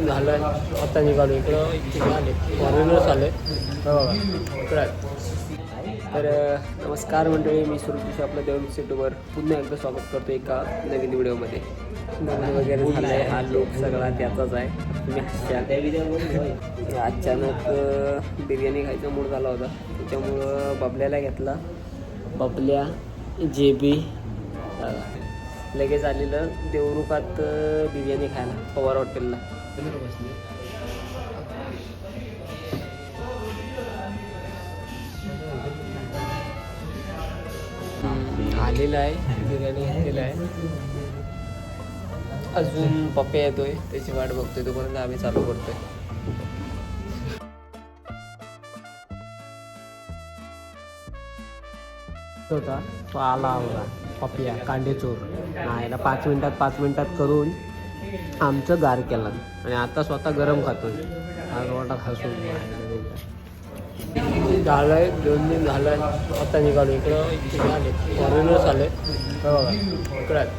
दिन झालं आता निघालो इकडं. इथे आले फॉरेनर्स आले बघा इकडं आहेत. तर नमस्कार मंडळी, मी सुरुवातीशी आपलं देवमिक्स यूट्यूबवर पुन्हा एकदा स्वागत करतो एका नवीन व्हिडिओमध्ये. नवीन वगैरे झालं आहे, हा लोक सगळा त्याचाच आहे. तुम्ही हसच्या अचानक बिर्याणी खायचा मूड झाला होता, त्याच्यामुळं बबल्याला घेतला. बबल्या जेबी लगेच आलेलं देवरुखात बिर्याणी खायला पवार हॉटेलला. आलेला आहे बिर्याणी घेतलेला आहे. अजून पप्पा येतोय, त्याची वाट बघतोय, तोपर्यंत आम्ही चालू करतोय. होता तो आला होता पप्या कांडेचोर आयला 5 मिनिटात करून आमचं गार केलं आणि आता स्वतः गरम खातोय. वाटा खासून झालंय 2 दिन झालं आता निघालो इकडं. इथे आले फॉरेनर्स आले बघा इकडं आहेत.